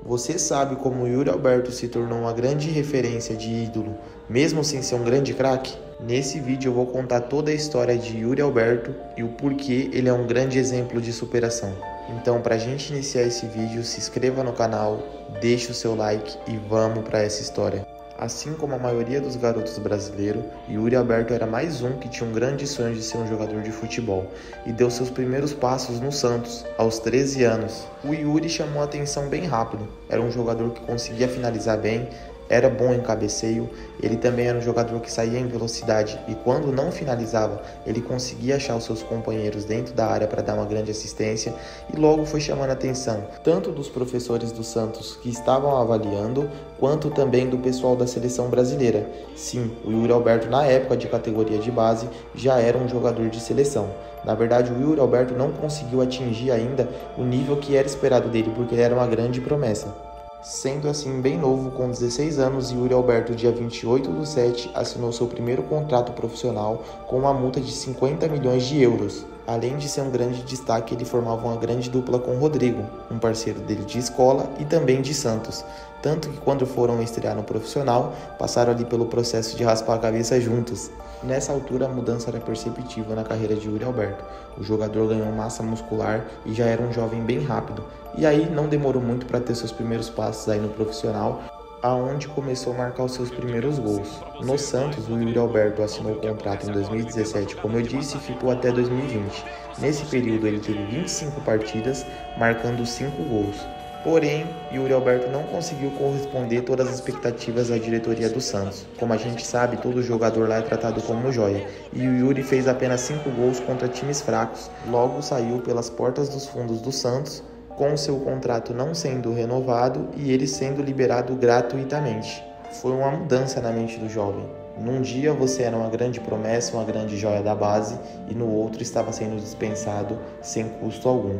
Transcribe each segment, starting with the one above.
Você sabe como Yuri Alberto se tornou uma grande referência de ídolo, mesmo sem ser um grande craque? Nesse vídeo eu vou contar toda a história de Yuri Alberto e o porquê ele é um grande exemplo de superação. Então, para a gente iniciar esse vídeo, se inscreva no canal, deixe o seu like e vamos para essa história. Assim como a maioria dos garotos brasileiros, Yuri Alberto era mais um que tinha um grande sonho de ser um jogador de futebol e deu seus primeiros passos no Santos, aos 13 anos. O Yuri chamou a atenção bem rápido, era um jogador que conseguia finalizar bem, era bom em cabeceio, ele também era um jogador que saía em velocidade e quando não finalizava, ele conseguia achar os seus companheiros dentro da área para dar uma grande assistência e logo foi chamando a atenção, tanto dos professores do Santos que estavam avaliando, quanto também do pessoal da seleção brasileira. Sim, o Yuri Alberto na época de categoria de base já era um jogador de seleção. Na verdade, o Yuri Alberto não conseguiu atingir ainda o nível que era esperado dele, porque ele era uma grande promessa. Sendo assim bem novo, com 16 anos, Yuri Alberto, dia 28/7, assinou seu primeiro contrato profissional com uma multa de 50 milhões de euros. Além de ser um grande destaque, ele formava uma grande dupla com Rodrigo, um parceiro dele de escola e também de Santos. Tanto que quando foram estrear no profissional, passaram ali pelo processo de raspar a cabeça juntos. Nessa altura, a mudança era perceptível na carreira de Yuri Alberto. O jogador ganhou massa muscular e já era um jovem bem rápido. E aí não demorou muito para ter seus primeiros passos aí no profissional, aonde começou a marcar os seus primeiros gols. No Santos, o Yuri Alberto assinou o contrato em 2017, como eu disse, e ficou até 2020. Nesse período ele teve 25 partidas, marcando 5 gols. Porém, Yuri Alberto não conseguiu corresponder todas as expectativas da diretoria do Santos. Como a gente sabe, todo jogador lá é tratado como joia, e o Yuri fez apenas 5 gols contra times fracos, logo saiu pelas portas dos fundos do Santos, com seu contrato não sendo renovado e ele sendo liberado gratuitamente. Foi uma mudança na mente do jovem. Num dia você era uma grande promessa, uma grande joia da base, e no outro estava sendo dispensado sem custo algum.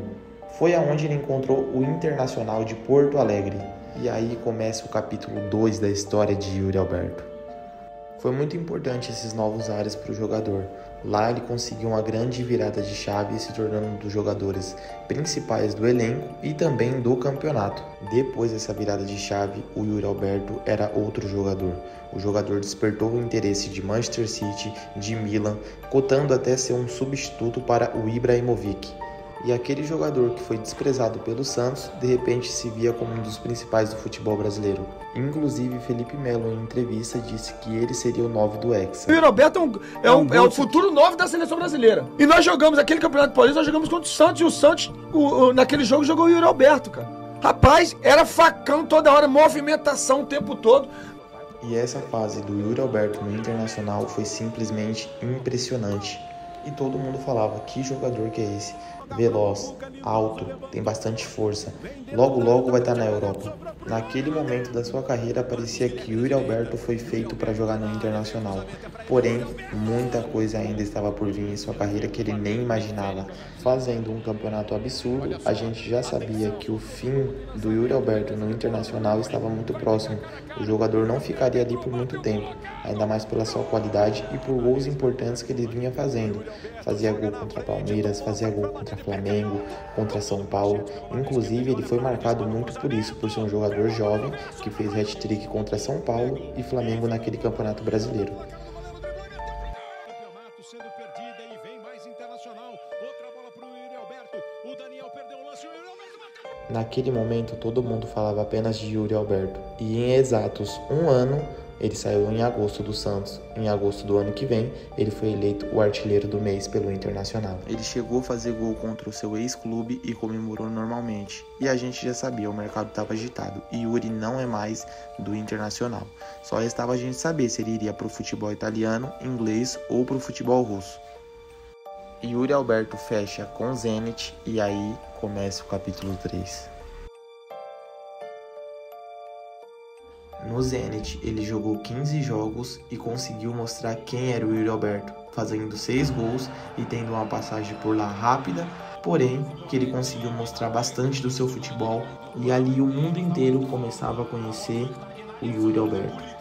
Foi aonde ele encontrou o Internacional de Porto Alegre. E aí começa o capítulo 2 da história de Yuri Alberto. Foi muito importante esses novos ares para o jogador. Lá ele conseguiu uma grande virada de chave, se tornando um dos jogadores principais do elenco e também do campeonato. Depois dessa virada de chave, o Yuri Alberto era outro jogador. O jogador despertou o interesse de Manchester City, de Milan, cotando até ser um substituto para o Ibrahimovic. E aquele jogador que foi desprezado pelo Santos, de repente se via como um dos principais do futebol brasileiro. Inclusive, Felipe Melo, em entrevista, disse que ele seria o 9 do Hexa. O Yuri Alberto é o futuro 9 da seleção brasileira. E nós jogamos aquele Campeonato Paulista, nós jogamos contra o Santos, e o Santos, naquele jogo, jogou o Yuri Alberto, cara. Rapaz, era facão toda hora, movimentação o tempo todo. E essa fase do Yuri Alberto no Internacional foi simplesmente impressionante. E todo mundo falava, que jogador que é esse? Veloz, alto, tem bastante força, logo vai estar na Europa. Naquele momento da sua carreira parecia que Yuri Alberto foi feito para jogar no Internacional, porém muita coisa ainda estava por vir em sua carreira que ele nem imaginava. Fazendo um campeonato absurdo, a gente já sabia que o fim do Yuri Alberto no Internacional estava muito próximo. O jogador não ficaria ali por muito tempo, ainda mais pela sua qualidade e por gols importantes que ele vinha fazendo. Fazia gol contra Palmeiras, fazia gol contra Flamengo, contra São Paulo. Inclusive, ele foi marcado muito por isso, por ser um jogador jovem que fez hat-trick contra São Paulo e Flamengo naquele Campeonato Brasileiro. Naquele momento, todo mundo falava apenas de Yuri Alberto. E em exatos um ano, ele saiu em agosto do Santos. Em agosto do ano que vem, ele foi eleito o artilheiro do mês pelo Internacional. Ele chegou a fazer gol contra o seu ex-clube e comemorou normalmente. E a gente já sabia, o mercado estava agitado. E Yuri não é mais do Internacional. Só restava a gente saber se ele iria para o futebol italiano, inglês ou para o futebol russo. Yuri Alberto fecha com Zenit e aí começa o capítulo 3. No Zenit, ele jogou 15 jogos e conseguiu mostrar quem era o Yuri Alberto, fazendo 6 gols e tendo uma passagem por lá rápida, porém que ele conseguiu mostrar bastante do seu futebol e ali o mundo inteiro começava a conhecer o Yuri Alberto.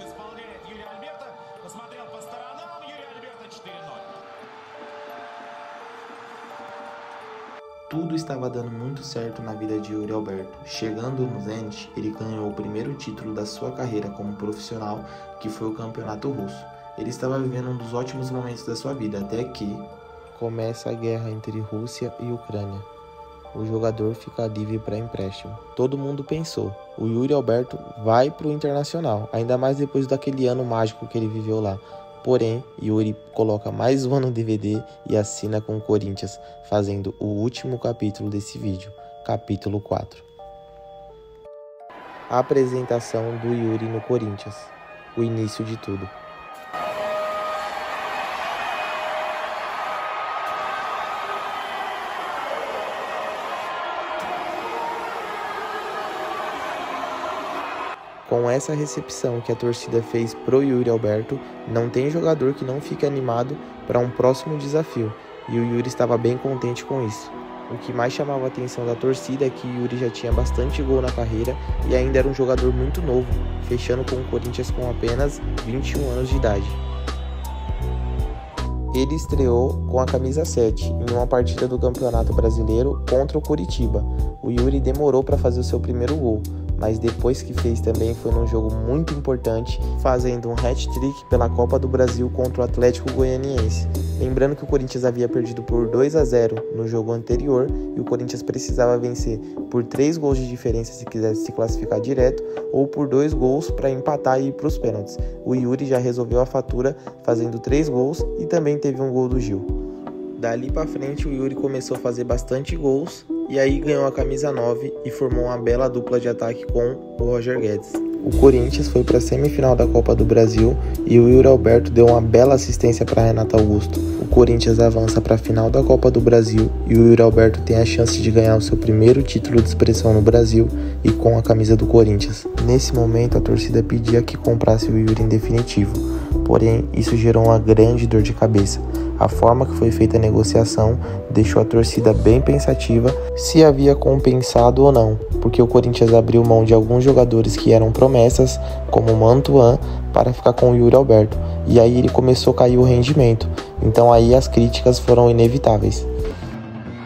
Tudo estava dando muito certo na vida de Yuri Alberto. Chegando no Zenit, ele ganhou o primeiro título da sua carreira como profissional, que foi o Campeonato Russo. Ele estava vivendo um dos ótimos momentos da sua vida, até que começa a guerra entre Rússia e Ucrânia. O jogador fica livre para empréstimo. Todo mundo pensou, o Yuri Alberto vai para o Internacional, ainda mais depois daquele ano mágico que ele viveu lá. Porém, Yuri coloca mais um ano no DVD e assina com o Corinthians, fazendo o último capítulo desse vídeo, capítulo 4. A apresentação do Yuri no Corinthians, o início de tudo. Com essa recepção que a torcida fez pro Yuri Alberto, não tem jogador que não fique animado para um próximo desafio, e o Yuri estava bem contente com isso. O que mais chamava a atenção da torcida é que Yuri já tinha bastante gol na carreira e ainda era um jogador muito novo, fechando com o Corinthians com apenas 21 anos de idade. Ele estreou com a camisa 7 em uma partida do Campeonato Brasileiro contra o Coritiba. O Yuri demorou para fazer o seu primeiro gol, mas depois que fez também foi num jogo muito importante, fazendo um hat-trick pela Copa do Brasil contra o Atlético Goianiense. Lembrando que o Corinthians havia perdido por 2-0 no jogo anterior e o Corinthians precisava vencer por 3 gols de diferença se quisesse se classificar direto ou por 2 gols para empatar e ir para os pênaltis. O Yuri já resolveu a fatura fazendo 3 gols e também teve um gol do Gil. Dali para frente o Yuri começou a fazer bastante gols e aí ganhou a camisa 9 e formou uma bela dupla de ataque com o Roger Guedes. O Corinthians foi para a semifinal da Copa do Brasil e o Yuri Alberto deu uma bela assistência para Renato Augusto. O Corinthians avança para a final da Copa do Brasil e o Yuri Alberto tem a chance de ganhar o seu primeiro título de expressão no Brasil e com a camisa do Corinthians. Nesse momento a torcida pedia que comprasse o Yuri em definitivo, porém isso gerou uma grande dor de cabeça. A forma que foi feita a negociação deixou a torcida bem pensativa se havia compensado ou não, porque o Corinthians abriu mão de alguns jogadores que eram promessas, como o Mantuan, para ficar com o Yuri Alberto, e aí ele começou a cair o rendimento, então aí as críticas foram inevitáveis.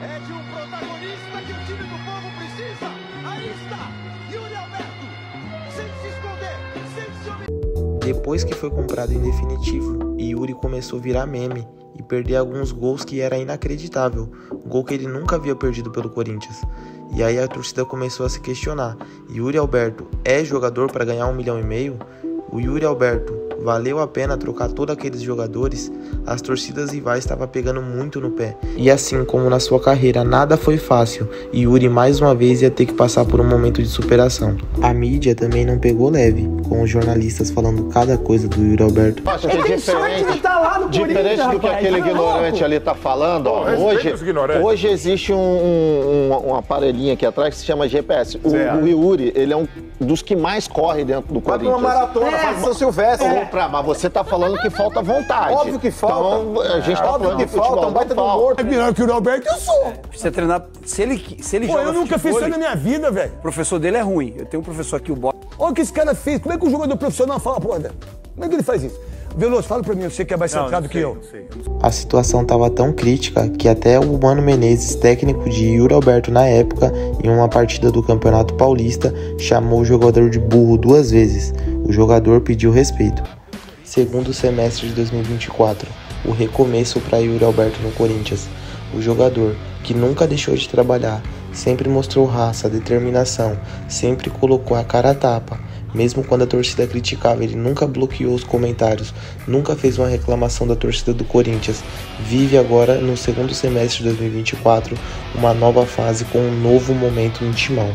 É de um protagonista que o time do povo precisa! Aí está, Yuri Alberto! Sem se esconder, sem se omitir! Depois que foi comprado em definitivo, Yuri começou a virar meme e perder alguns gols que era inacreditável, gol que ele nunca havia perdido pelo Corinthians. E aí a torcida começou a se questionar, Yuri Alberto é jogador para ganhar 1,5 milhão? O Yuri Alberto, valeu a pena trocar todos aqueles jogadores? As torcidas rivais estavam pegando muito no pé. E assim como na sua carreira nada foi fácil, Yuri mais uma vez ia ter que passar por um momento de superação. A mídia também não pegou leve, com os jornalistas falando cada coisa do Yuri Alberto. Acho que diferente do que aquele ignorante ali tá falando, ó, hoje existe um aparelhinho aqui atrás que se chama GPS. O Yuri, ele é um dos que mais corre dentro do Corinthians. Uma maratona, faz São Silvestre. Mas você tá falando que falta vontade. Óbvio que falta. Então, a gente tá falando de futebol, um baita do morto. É melhor que o Alberto, eu sou. Precisa treinar. Se ele Pô, joga eu nunca fiz isso vôlei, na minha vida, velho. o professor dele é ruim. Eu tenho um professor aqui, o Bob. Olha o que esse cara fez. Como é que um jogador profissional fala, pô, André? Como é que ele faz isso? Veloso, fala pra mim, você que é mais centrado que eu. A situação estava tão crítica que até o Mano Menezes, técnico de Yuri Alberto na época, em uma partida do Campeonato Paulista, chamou o jogador de burro 2 vezes. O jogador pediu respeito. Segundo semestre de 2024, o recomeço para Yuri Alberto no Corinthians. O jogador, que nunca deixou de trabalhar, sempre mostrou raça, determinação, sempre colocou a cara a tapa. Mesmo quando a torcida criticava, ele nunca bloqueou os comentários, nunca fez uma reclamação da torcida do Corinthians. Vive agora, no segundo semestre de 2024, uma nova fase com um novo momento no Timão.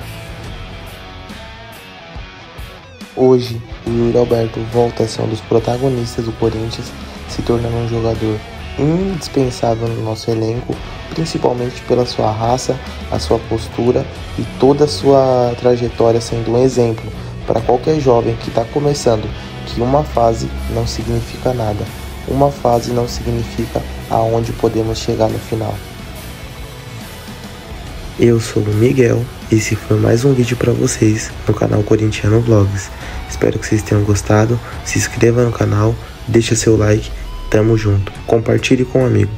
Hoje, o Yuri Alberto volta a ser um dos protagonistas do Corinthians, se tornando um jogador indispensável no nosso elenco, principalmente pela sua raça, a sua postura e toda a sua trajetória, sendo um exemplo para qualquer jovem que está começando, que uma fase não significa nada. Uma fase não significa aonde podemos chegar no final. Eu sou o Miguel, esse foi mais um vídeo para vocês no canal Corintiano Vlogs. Espero que vocês tenham gostado, se inscreva no canal, deixa seu like, tamo junto, compartilhe com um amigo.